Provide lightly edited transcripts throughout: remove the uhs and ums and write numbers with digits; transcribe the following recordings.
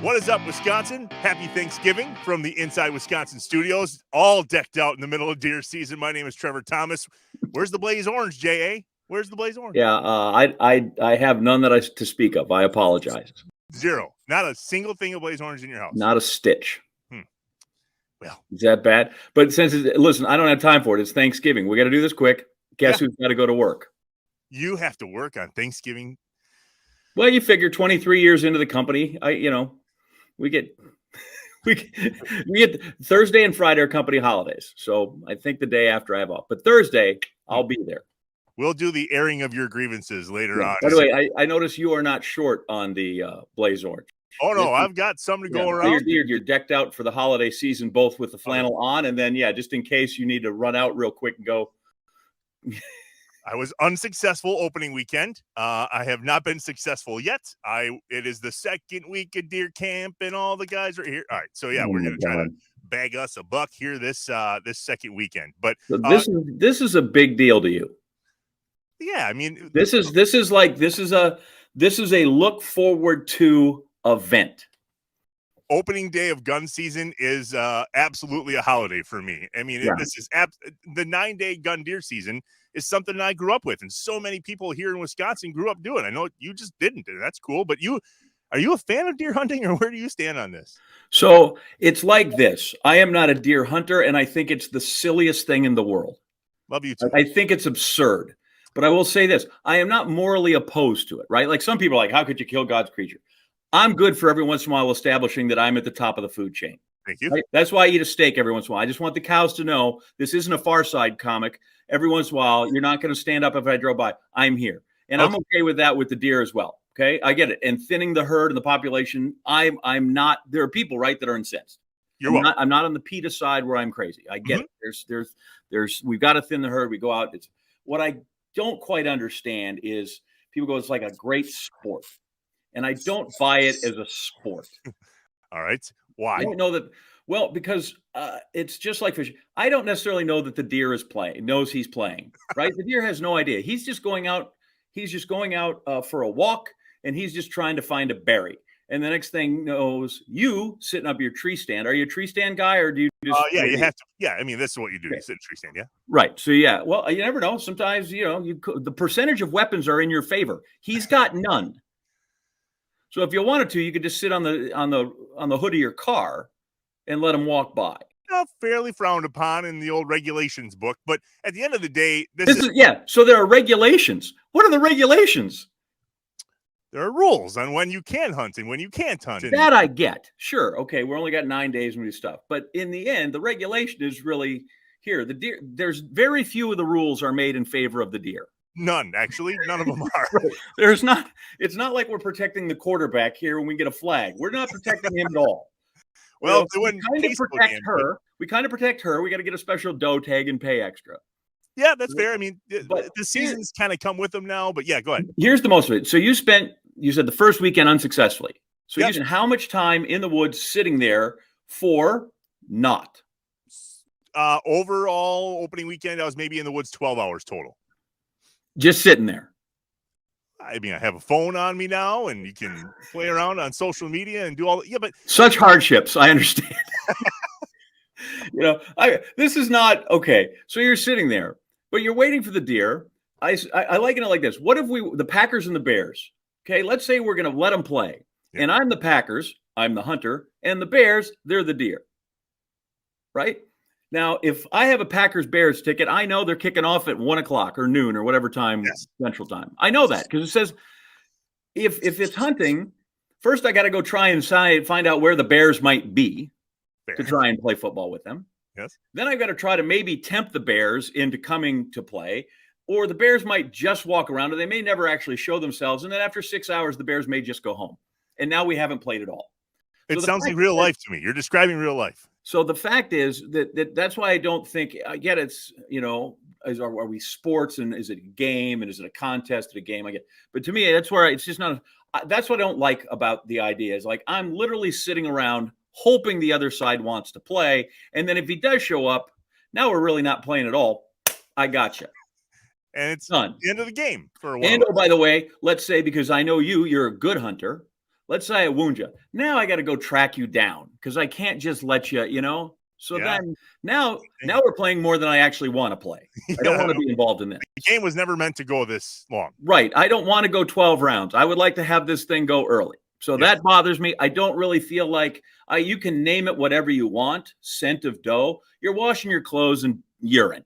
What is up, Wisconsin? Happy Thanksgiving from the Inside Wisconsin studios, all decked out in the middle of deer season. My name is Trevor Thomas. Where's the Blaze Orange, J.A.? Where's the Blaze Orange? Yeah, I have none to speak of. I apologize. Zero. Not a single thing of Blaze Orange in your house. Not a stitch. Well, is that bad? But listen, I don't have time for it. It's Thanksgiving. We got to do this quick. Guess who's got to go to work? You have to work on Thanksgiving. Well, you figure 23 years into the company, we get Thursday and Friday are company holidays. So I think the day after I have off, but Thursday I'll be there. We'll do the airing of your grievances later on. By the way, I notice you are not short on the Blaze Orange. Oh no, I've got some to go around. You're decked out for the holiday season, both with the flannel on, and then just in case you need to run out real quick and go. I was unsuccessful opening weekend. I have not been successful yet. It is the second week of deer camp, and all the guys are here. All right, so we're gonna try to bag us a buck here this second weekend. But so this is a big deal to you. Yeah, I mean, this is a look forward to event. Opening day of gun season is absolutely a holiday for me. I mean, this is the 9-day gun deer season is something that I grew up with, and so many people here in Wisconsin grew up doing. I know you just didn't, and that's cool. But are you a fan of deer hunting, or where do you stand on this? So it's like this. I am not a deer hunter, and I think it's the silliest thing in the world. Love you too. I think it's absurd. But I will say this. I am not morally opposed to it, right? Like some people are like, how could you kill God's creature? I'm good for every once in a while establishing that I'm at the top of the food chain. Thank you. Right? That's why I eat a steak every once in a while. I just want the cows to know this isn't a Far Side comic. Every once in a while, you're not going to stand up if I drove by. I'm here. And I'm okay with that with the deer as well. Okay, I get it. And thinning the herd and the population, I'm not. There are people, right, that are incensed. I'm not on the PETA side where I'm crazy. I get it. There's we've got to thin the herd. We go out. It's what I don't quite understand is people go, it's like a great sport. And I don't buy it as a sport. All right. Why? I don't know that. Well, because it's just like fishing. I don't necessarily know that the deer knows he's playing, right? The deer has no idea. He's just going out. He's just going out for a walk, and he's just trying to find a berry. And the next thing knows, you sitting up your tree stand. Are you a tree stand guy, or do you just? You have to. Yeah, I mean, this is what you do. You sit in a tree stand, yeah. Right. So well, you never know. Sometimes the percentage of weapons are in your favor. He's got none. So if you wanted to, you could just sit on the hood of your car and let him walk by. Fairly frowned upon in the old regulations book, but at the end of the day, So there are regulations. What are the regulations? There are rules on when you can hunt and when you can't hunt. That I get. Sure. Okay. We're only got 9 days and we do stuff. But in the end, the regulation is really here. The deer, there's very few of the rules are made in favor of the deer. None, actually. None of them are. There's not. It's not like we're protecting the quarterback here when we get a flag. We're not protecting him at all. Well, we kind of protect her. We kind of protect her. We got to get a special doe tag and pay extra. Yeah, that's fair. I mean, the seasons kind of come with them now, but yeah, go ahead. Here's the most of it. So you said the first weekend unsuccessfully. So you spent how much time in the woods sitting there for not? Overall opening weekend, I was maybe in the woods 12 hours total. Just sitting there. I mean, I have a phone on me now, and you can play around on social media and do all that. Yeah, but such hardships. I understand. This is not okay. So you're sitting there, but you're waiting for the deer. I liken it like this. What if the Packers and the Bears? Okay, let's say we're going to let them play, and I'm the Packers, I'm the hunter, and the Bears, they're the deer. Right? Now, if I have a Packers-Bears ticket, I know they're kicking off at 1 o'clock or noon or whatever time, Central Time. I know that because it says if it's hunting, first I got to go try and find out where the Bears might be to try and play football with them. Yes. Then I've got to try to maybe tempt the Bears into coming to play, or the Bears might just walk around, or they may never actually show themselves. And then after 6 hours, the Bears may just go home. And now we haven't played at all. It sounds like real life to me. You're describing real life. So the fact is that's why I don't think I get it's are we sports and is it a game and is it a contest at a game? I get, but to me that's where it's just not. That's what I don't like about the idea is like I'm literally sitting around hoping the other side wants to play, and then if he does show up, now we're really not playing at all. I gotcha. And it's done. The end of the game for a while. And by the way, let's say because I know you're a good hunter. let's say I wound you. Now I got to go track you down because I can't just let you, you know. So then now we're playing more than I actually want to play. I don't want to be involved in this. The game was never meant to go this long. Right. I don't want to go 12 rounds. I would like to have this thing go early. So that bothers me. I don't really feel like you can name it whatever you want. Scent of dough. You're washing your clothes and urine.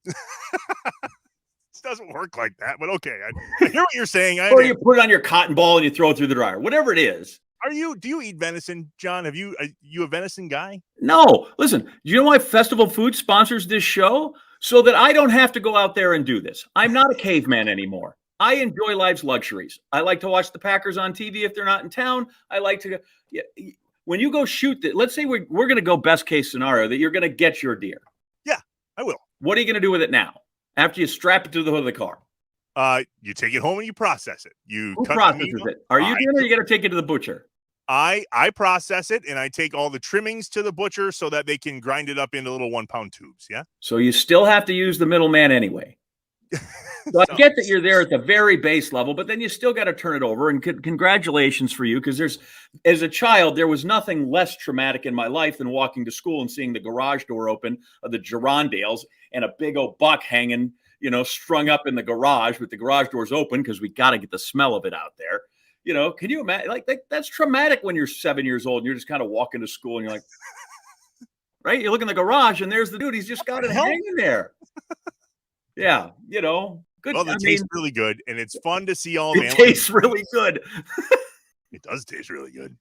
It doesn't work like that, but okay. I hear what you're saying. Or you put it on your cotton ball and you throw it through the dryer. Whatever it is. Do you eat venison, John? Are you a venison guy? No. Listen, do you know why Festival Food sponsors this show? So that I don't have to go out there and do this. I'm not a caveman anymore. I enjoy life's luxuries. I like to watch the Packers on TV if they're not in town. I like to when you go shoot let's say we're going to go best case scenario that you're going to get your deer. Yeah, I will. What are you going to do with it now after you strap it to the hood of the car? You take it home and you process it. Who processes it? Are you doing it, or you got to take it to the butcher? I process it and I take all the trimmings to the butcher so that they can grind it up into little 1 pound tubes. Yeah. So you still have to use the middleman anyway. So I get that you're there at the very base level, but then you still got to turn it over. And congratulations for you, because as a child, there was nothing less traumatic in my life than walking to school and seeing the garage door open of the Girondales and a big old buck hanging, strung up in the garage with the garage doors open because we got to get the smell of it out there. Can you imagine? Like that's traumatic when you're 7 years old and you're just kind of walking to school and you're like, right? You look in the garage and there's the dude. He's just got it hanging there. Yeah, good. Well, it tastes really good, and it's fun to see all. It tastes really good. It does taste really good.